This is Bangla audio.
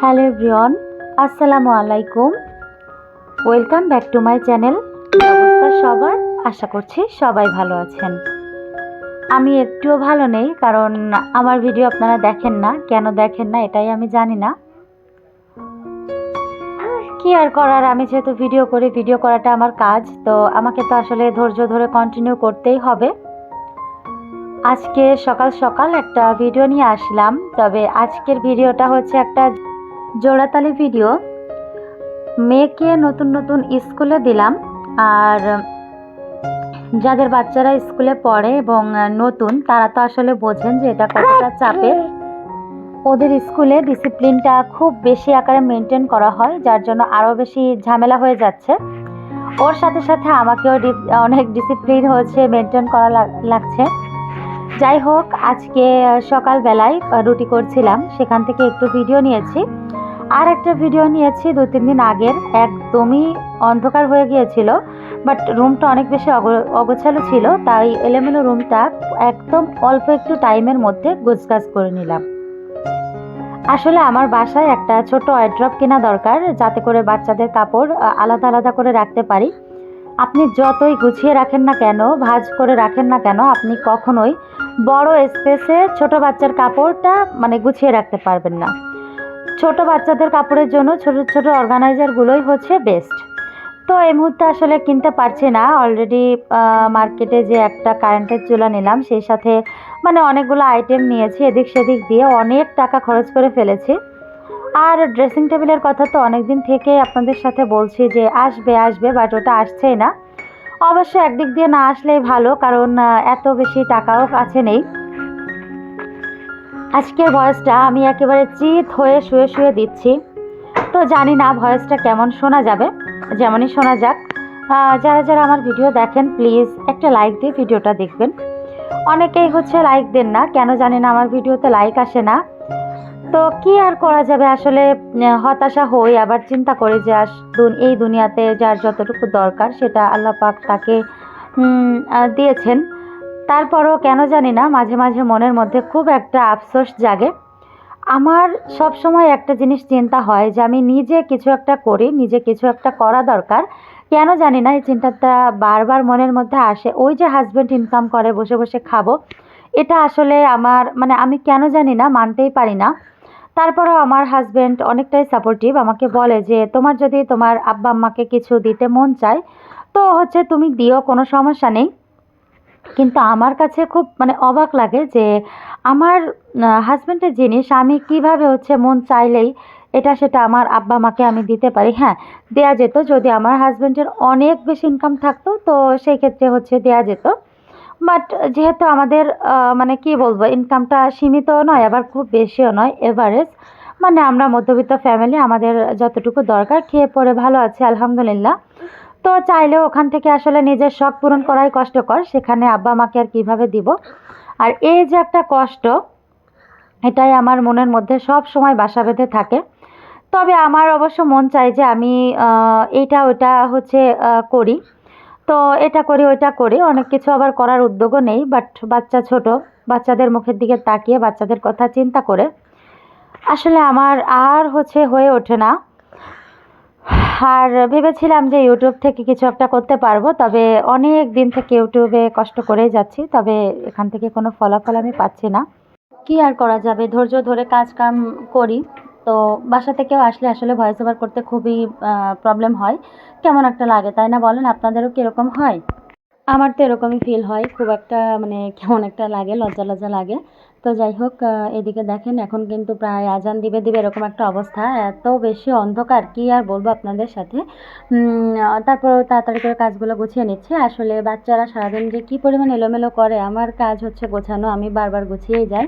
হ্যালো এভরিওয়ান, আসসালামু আলাইকুম। Welcome back to my channel. অবস্থা সবার, আশা করছি সবাই ভালো আছেন। আমি একটুও ভালো নেই, কারণ আমার ভিডিও আপনারা দেখেন না। কেন দেখেন না এটাই আমি জানি না। কি আর করার, আমি যেহেতু ভিডিও করি, ভিডিও করাটা আমার কাজ, তো আমাকে তো আসলে ধৈর্য ধরে কন্টিনিউ করতেই হবে। আজকে সকাল সকাল একটা ভিডিও নিয়ে আসলাম, তবে আজকের ভিডিওটা হচ্ছে একটা জোড়াতালি ভিডিও। মেয়েকে নতুন নতুন স্কুলে দিলাম, আর যাদের বাচ্চারা স্কুলে পড়ে এবং নতুন, তারা তো আসলে বোঝেন যে এটা কতটা চাপের। ওদের স্কুলে ডিসিপ্লিনটা খুব বেশি আকারে মেনটেন করা হয়, যার জন্য আরও বেশি ঝামেলা হয়ে যাচ্ছে। ওর সাথে সাথে আমাকেও অনেক ডিসিপ্লিন হচ্ছে মেনটেন করা লাগছে। যাই হোক, আজকে সকালবেলায় রুটি করছিলাম, সেখান থেকে একটু ভিডিও নিয়েছি। আর একটা ভিডিও নিয়েছি 2-3 দিন আগের, একদমই অন্ধকার হয়ে গিয়েছিল, বাট রুমটা অনেক বেশি অগোছালো ছিল, তাই এলোমেলো রুমটা একদম অল্প একটু টাইমের মধ্যে গোছগাছ করে নিলাম। আসলে আমার বাসায় একটা ছোট ওয়ার্ড্রপ কেনা দরকার, যাতে করে বাচ্চাদের কাপড় আলাদা আলাদা করে রাখতে পারি। আপনি যতই গুছিয়ে রাখেন না কেন, ভাঁজ করে রাখেন না কেন, আপনি কখনোই বড় স্পেসে ছোট বাচ্চার কাপড়টা গুছিয়ে রাখতে পারবেন না। ছোট বাচ্চাদের কাপড়ের জন্য ছোট ছোট অর্গানাইজারগুলোই হচ্ছে বেস্ট। তো এই মুহূর্তে আসলে কিনতে পারছি না। অলরেডি মার্কেটে যে একটা কারেন্টের চুলা নিলাম, সেই সাথে অনেকগুলো আইটেম নিয়েছি, এদিক সেদিক দিয়ে অনেক টাকা খরচ করে ফেলেছি। আর ড্রেসিং টেবিলের কথা তো অনেক দিন থেকে আপনাদের সাথে বলছি যে আসবে আসবে, বাট ওটা আসছেই না। অবশ্য একদিক দিয়ে না আসলেই ভালো, কারণ এত বেশি টাকাও কাছে নেই। আজকের ভয়েসটা আমি একেবারে চিত হয়ে শুয়ে শুয়ে দিচ্ছি, তো জানি না ভয়েসটা কেমন শোনা যাবে। যেমনই শোনা যাক, যারা যারা আমার ভিডিও দেখেন প্লিজ একটা লাইক দিয়ে ভিডিওটা দেখবেন। অনেকেই হচ্ছে লাইক দেন না, কেন জানি না আমার ভিডিওতে লাইক আসে না। তো কি আর করা যাবে, আসলে হতাশা হই, আবার চিন্তা করি যে এই দুনিয়াতে যার যতটুকু দরকার সেটা আল্লাহ পাক তাকে দিয়েছেন। তারপরও কেন জানি না মাঝে মাঝে মনের মধ্যে খুব একটা আফসোস জাগে। আমার সব সময় একটা জিনিস চিন্তা হয় যে আমি নিজে কিছু একটা করি, নিজে কিছু একটা করা দরকার। কেন জানি না এই চিন্তাটা বারবার মনের মধ্যে আসে। ওই যে হাজব্যান্ড ইনকাম করে, বসে বসে খাবো, এটা আসলে আমার আমি কেন জানি না মানতেই পারি না। তারপরেও আমার হাজব্যান্ড অনেকটাই সাপোর্টিভ, আমাকে বলে যে তোমার যদি তোমার আব্বা আম্মাকে কিছু দিতে মন চায় তো হচ্ছে তুমি দিও, কোনো সমস্যা নেই। কিন্তু আমার কাছে খুব অবাক লাগে যে আমার হাজব্যান্ডের জিনিস আমি কিভাবে হচ্ছে মন চাইলেই এটা সেটা আমার আব্বা মাকে আমি দিতে পারি। হ্যাঁ, দেয়া যেত, যদি আমার হাজব্যান্ডের অনেক বেশি ইনকাম থাকতো তো সেই ক্ষেত্রে হচ্ছে দেয়া যেত। বাট যেহেতু আমাদের কি বলবো, ইনকামটা সীমিত নয় আবার খুব বেশিও নয়, এভারেজ, আমরা মধ্যবিত্ত ফ্যামিলি, আমাদের যতটুকু দরকার খেয়ে পরে ভালো আছে আলহামদুলিল্লাহ। তো চাইলেও ওখান থেকে আসলে নিজের শখ পূরণ করাই কষ্টকর, সেখানে আব্বা মাকে আর কীভাবে দিব। আর এই যে একটা কষ্ট, এটাই আমার মনের মধ্যে সব সময় বাসা বেঁধে থাকে। তবে আমার অবশ্য মন চায় যে আমি এইটা ওইটা হচ্ছে করি, তো এটা করি ওইটা করি, অনেক কিছু আবার করার উদ্যোগও নেই। বাট বাচ্চা ছোট, বাচ্চাদের মুখের দিকে তাকিয়ে বাচ্চাদের কথা চিন্তা করে আসলে আমার আর হয়ে ওঠে না। আর ভেবেছিলাম যে ইউটিউব থেকে কিছু একটা করতে পারবো, তবে অনেক দিন থেকে ইউটিউবে কষ্ট করেই যাচ্ছি, তবে এখান থেকে কোনো ফলাফল আমি পাচ্ছি না। কি আর করা যাবে, ধৈর্য ধরে কাজ কাম করি। তো বাসা থেকেও আসলে আসলে ভয়েস ওভার করতে খুবই প্রবলেম হয়, কেমন একটা লাগে, তাই না বলেন? আপনাদেরও কীরকম হয়? আমার তো এরকমই ফিল হয়, খুব একটা কেমন একটা লাগে, লজ্জা লজ্জা লাগে। তো যাই হোক, এদিকে দেখেন এখন কিন্তু প্রায় আজান দিবে দিবে এরকম একটা অবস্থা, এত বেশি অন্ধকার কি আর বলবো আপনাদের সাথে। তারপরেও তাড়াতাড়ি করে কাজগুলো গুছিয়ে নিচ্ছে। আসলে বাচ্চারা সারাদিন যে কী পরিমাণ এলোমেলো করে, আমার কাজ হচ্ছে গোছানো, আমি বারবার গুছিয়েই যাই।